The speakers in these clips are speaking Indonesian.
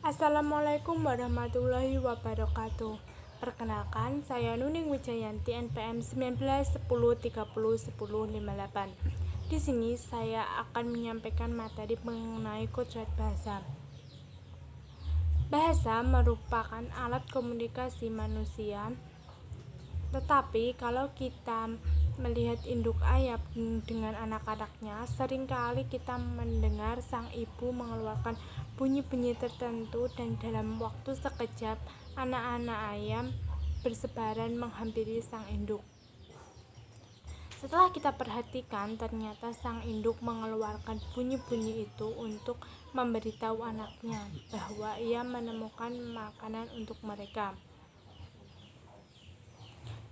Assalamualaikum warahmatullahi wabarakatuh. Perkenalkan, saya Nuning Wijayanti NPM 19 10 30 10 58. Di sini saya akan menyampaikan materi mengenai kodrat bahasa. Bahasa merupakan alat komunikasi manusia. Tetapi kalau kita melihat induk ayam dengan anak-anaknya, seringkali kita mendengar sang ibu mengeluarkan bunyi-bunyi tertentu dan dalam waktu sekejap anak-anak ayam bersebaran menghampiri sang induk. Setelah kita perhatikan, ternyata sang induk mengeluarkan bunyi-bunyi itu untuk memberitahu anaknya bahwa ia menemukan makanan untuk mereka.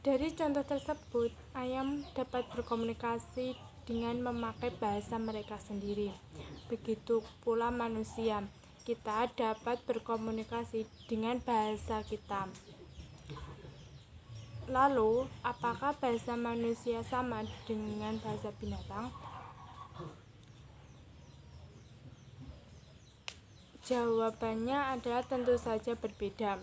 Dari contoh tersebut, ayam dapat berkomunikasi dengan memakai bahasa mereka sendiri. Begitu pula manusia, kita dapat berkomunikasi dengan bahasa kita. Lalu, apakah bahasa manusia sama dengan bahasa binatang? Jawabannya adalah tentu saja berbeda.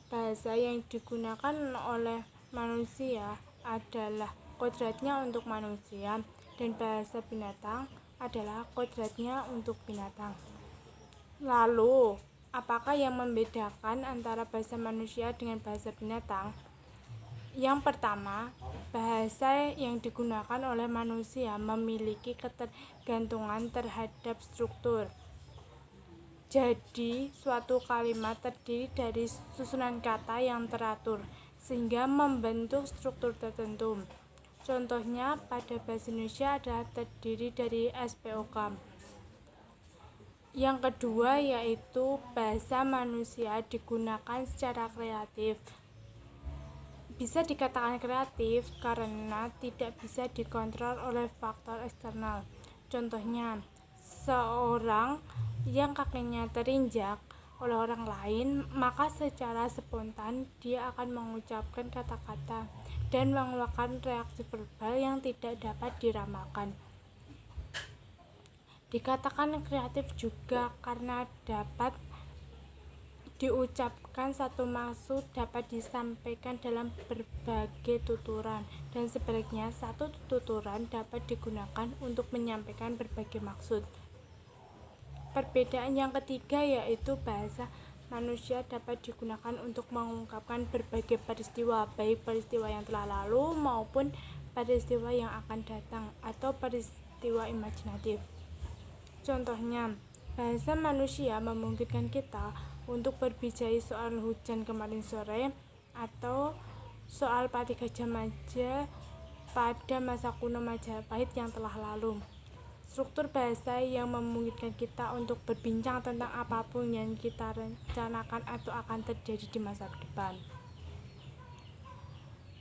Bahasa yang digunakan oleh manusia adalah kodratnya untuk manusia, dan bahasa binatang adalah kodratnya untuk binatang. Lalu, apakah yang membedakan antara bahasa manusia dengan bahasa binatang? Yang pertama, bahasa yang digunakan oleh manusia memiliki ketergantungan terhadap struktur. Jadi, suatu kalimat terdiri dari susunan kata yang teratur, sehingga membentuk struktur tertentu. Contohnya pada bahasa Indonesia adalah terdiri dari SPOK. Yang kedua yaitu bahasa manusia digunakan secara kreatif. Bisa dikatakan kreatif karena tidak bisa dikontrol oleh faktor eksternal. Contohnya, seorang yang kakinya terinjak oleh orang lain, maka secara spontan dia akan mengucapkan kata-kata dan mengeluarkan reaksi verbal yang tidak dapat diramalkan. Dikatakan kreatif juga karena dapat diucapkan satu maksud dapat disampaikan dalam berbagai tuturan, dan sebaliknya satu tuturan dapat digunakan untuk menyampaikan berbagai maksud. Perbedaan yang ketiga yaitu bahasa manusia dapat digunakan untuk mengungkapkan berbagai peristiwa, baik peristiwa yang telah lalu maupun peristiwa yang akan datang atau peristiwa imajinatif. Contohnya, bahasa manusia memungkinkan kita untuk berbicara soal hujan kemarin sore atau soal Patih Gajah Mada pada masa kuno Majapahit yang telah lalu. Struktur bahasa yang memungkinkan kita untuk berbincang tentang apapun yang kita rencanakan atau akan terjadi di masa depan.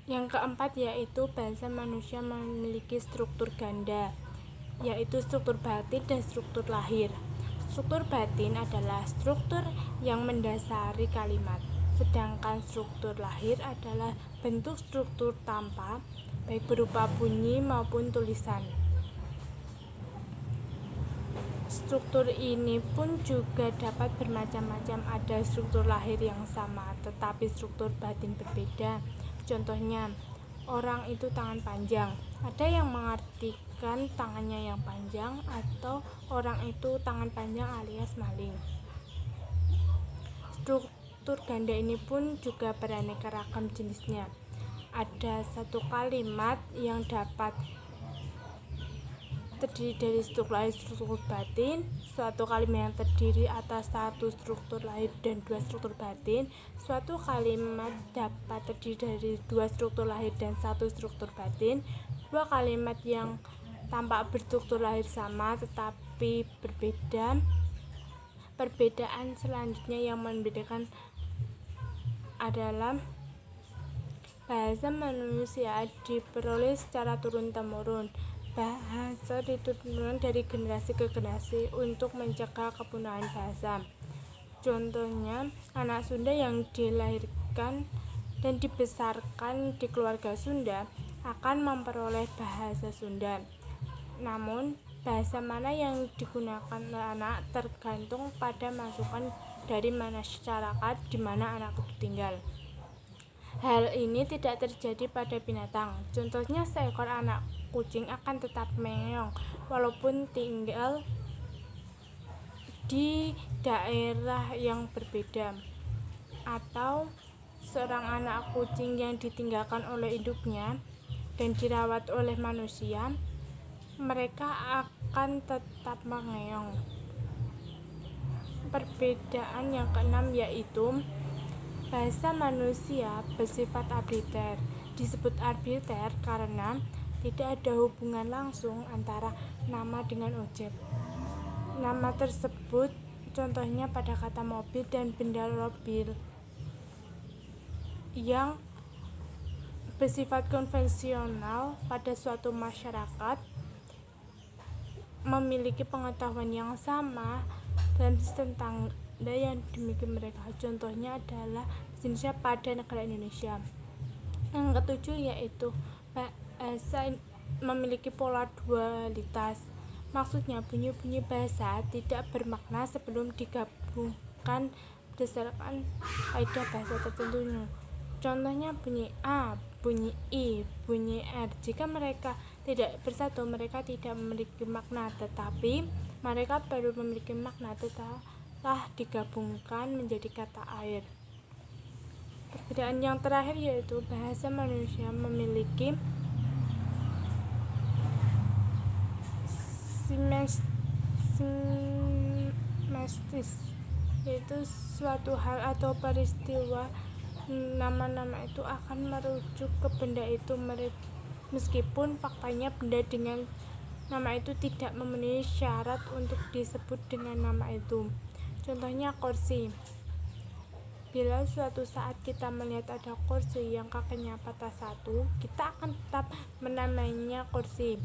Yang keempat yaitu bahasa manusia memiliki struktur ganda, yaitu struktur batin dan struktur lahir. Struktur batin adalah struktur yang mendasari kalimat, sedangkan struktur lahir adalah bentuk struktur tanpa, baik berupa bunyi maupun tulisan. Struktur ini pun juga dapat bermacam-macam, ada struktur lahir yang sama tetapi struktur batin berbeda. Contohnya, orang itu tangan panjang, ada yang mengartikan tangannya yang panjang atau orang itu tangan panjang alias maling. Struktur ganda ini pun juga beraneka ragam jenisnya. Ada satu kalimat yang dapat terdiri dari struktur lahir struktur batin, suatu kalimat yang terdiri atas satu struktur lahir dan dua struktur batin, suatu kalimat dapat terdiri dari dua struktur lahir dan satu struktur batin, dua kalimat yang tampak berstruktur lahir sama tetapi berbeda. Perbedaan selanjutnya yang membedakan adalah bahasa manusia diperoleh secara turun-temurun. Bahasa diturunkan dari generasi ke generasi untuk mencegah kepunahan bahasa. Contohnya, anak Sunda yang dilahirkan dan dibesarkan di keluarga Sunda akan memperoleh bahasa Sunda. Namun, bahasa mana yang digunakan oleh anak tergantung pada masukan dari masyarakat di mana anak itu tinggal. Hal ini tidak terjadi pada binatang. Contohnya, seekor anak kucing akan tetap meong walaupun tinggal di daerah yang berbeda. Atau seorang anak kucing yang ditinggalkan oleh induknya dan dirawat oleh manusia, mereka akan tetap mengeong. Perbedaan yang keenam yaitu bahasa manusia bersifat arbiter. Disebut arbiter karena tidak ada hubungan langsung antara nama dengan objek. Nama tersebut contohnya pada kata mobil dan benda mobil yang bersifat konvensional pada suatu masyarakat memiliki pengetahuan yang sama dan tentang yang dimiliki mereka. Contohnya adalah Indonesia pada negara Indonesia. Yang ketujuh yaitu bahasa memiliki pola dualitas. Maksudnya bunyi-bunyi bahasa tidak bermakna sebelum digabungkan berdasarkan kaidah bahasa tertentu. Contohnya bunyi A, bunyi I, bunyi R. Jika mereka tidak bersatu, mereka tidak memiliki makna, tetapi mereka baru memiliki makna telah digabungkan menjadi kata air. Perbedaan yang terakhir yaitu bahasa manusia memiliki semestis, yaitu suatu hal atau peristiwa. Nama-nama itu akan merujuk ke benda itu meskipun faktanya benda dengan nama itu tidak memenuhi syarat untuk disebut dengan nama itu. Contohnya kursi. Bila suatu saat kita melihat ada kursi yang kakinya patah satu, kita akan tetap menamainya kursi.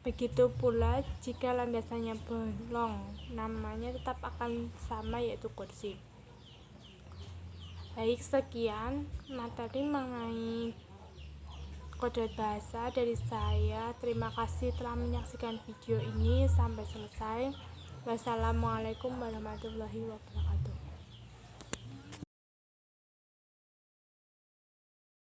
Begitu pula jika landasannya bolong, namanya tetap akan sama, yaitu kursi. Baik, sekian materi mengenai kode bahasa dari saya. Terima kasih telah menyaksikan video ini sampai selesai. Wassalamualaikum warahmatullahi wabarakatuh.